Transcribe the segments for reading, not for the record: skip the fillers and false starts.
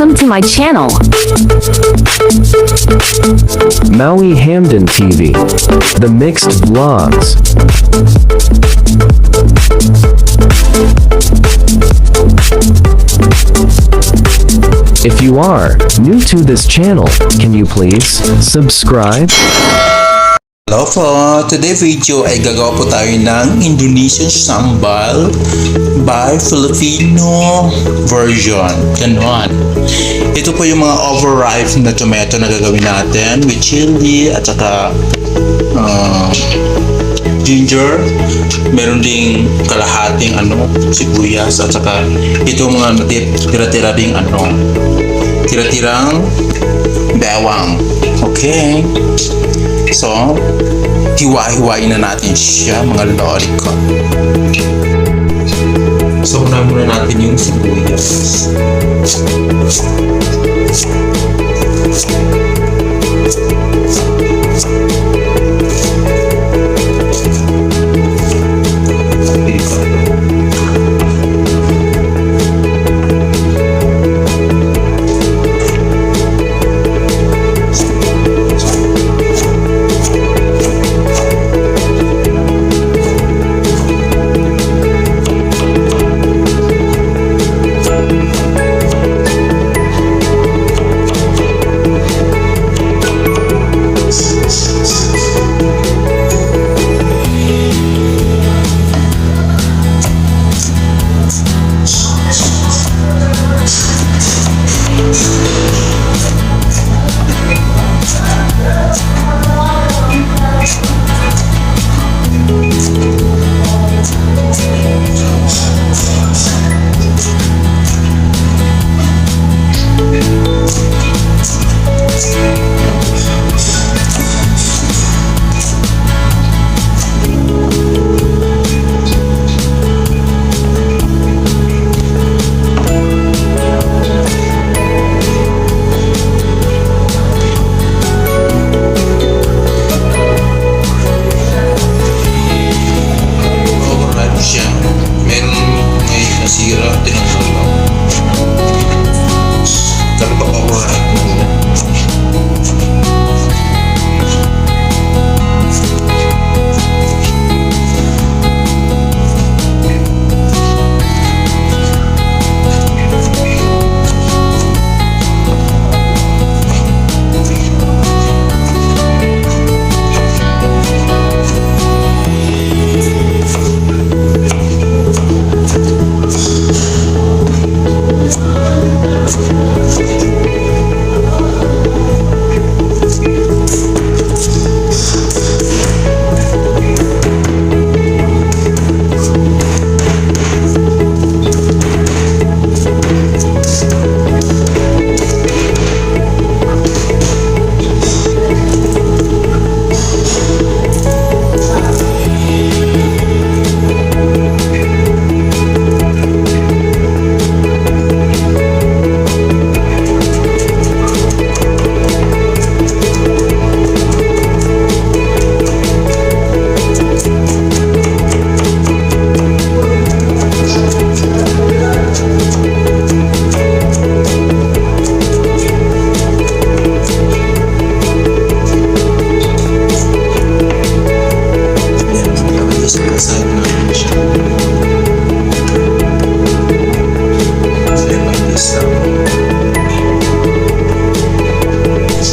Welcome to my channel. Maui Hamden TV. The Mixed Vlogs. If you are new to this channel, can you please subscribe? Hello po! Today video ay gagawa po tayo ng Indonesian SAMBAL by Filipino version. Ganon. Ito po yung mga overripe na tomato na gagawin natin with chili at saka ginger. Meron ding kalahating sibuyas at saka ito mga tira-tira ding tira-tirang bawang. Okay. So, hiwa-hiwain na natin siya, mga loli ko. So, unahin muna natin yung sibuyas.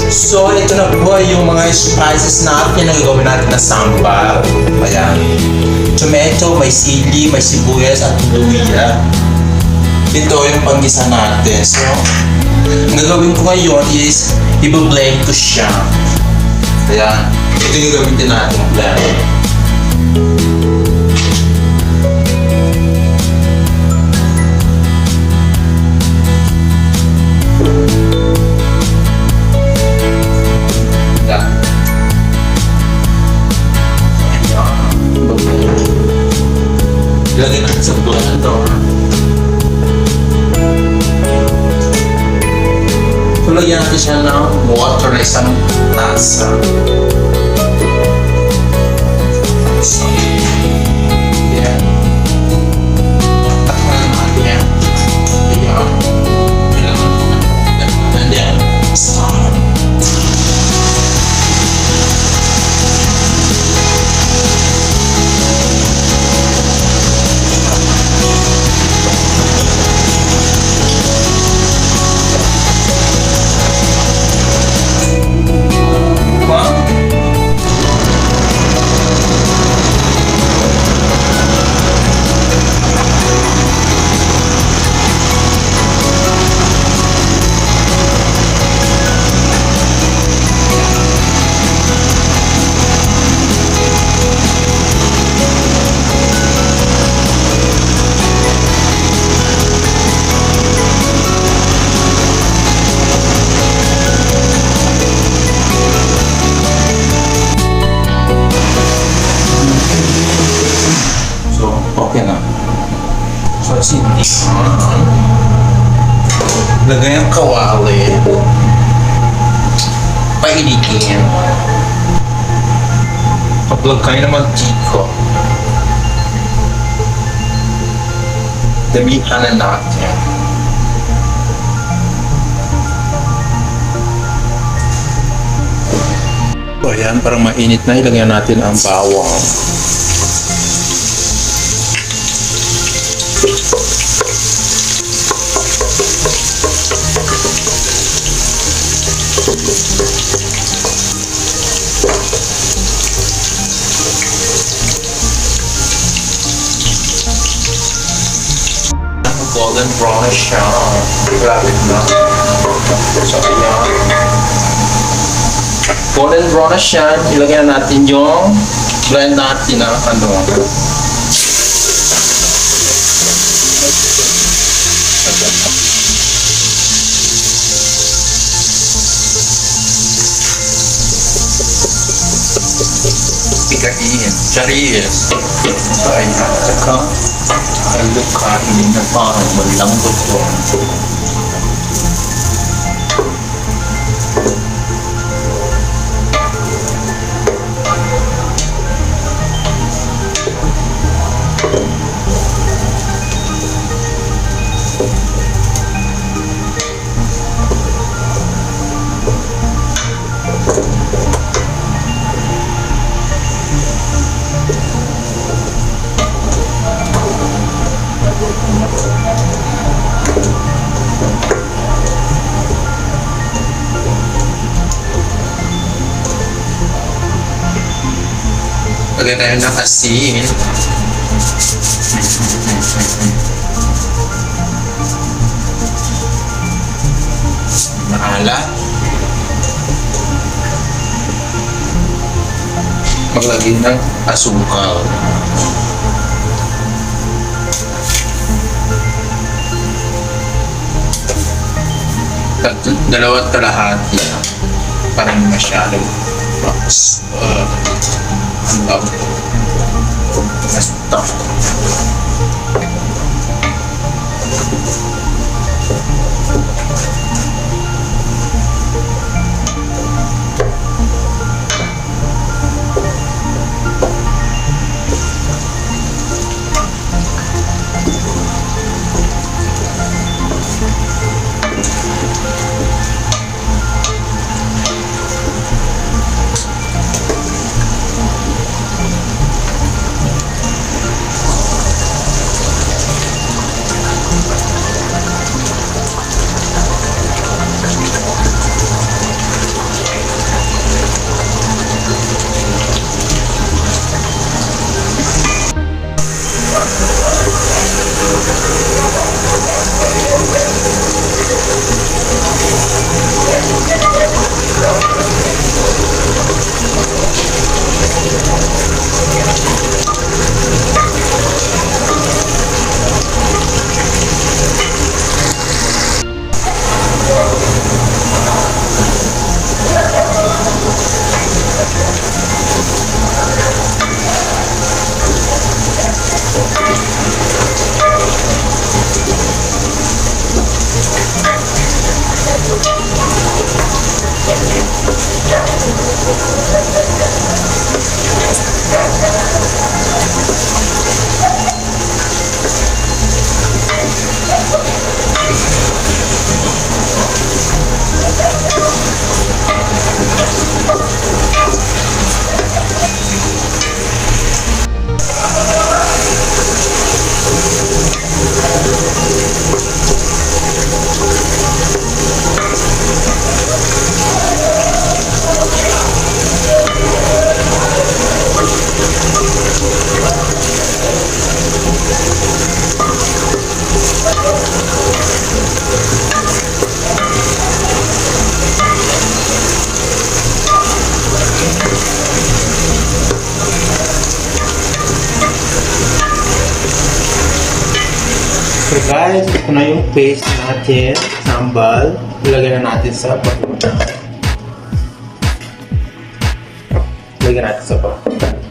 So, ito na po yung mga spices natin na gagawin natin na sambal. Ayan. Tomato, may sili, may sibuyas at luya. Ito yung panggisa natin. So, ang gagawin ko ngayon is i-blend ko siya. Ayan. Ito yung gagawin din natin blend. Ilagay natin sa blender. Lagyan natin siya ng water na isang tasa. So, yan. Takpan natin yan. Ayan. Kailangan Tapos hindi. Lagay ang kawali. Painitin. Paglagay na mag-tiko. Damihan na natin. So ayan, parang mainit na. Ilagyan natin ang bawang. Golden brownish siya. Grabe na. So ayan. Golden brownish yan. Ilagay na natin yung blend natin na ano. Pikain. Charis. So ayan. Saka halo kainin na parang malambot doon. Lagyan tayo ng asin. Maalat. Maglagay ng asukal. Dalawat kalahati. Parang masyadong box. Basta. So guys, ito na yung paste natin, sambal. Ilagay na natin sa bakuna. Ilagay natin sa bakuna.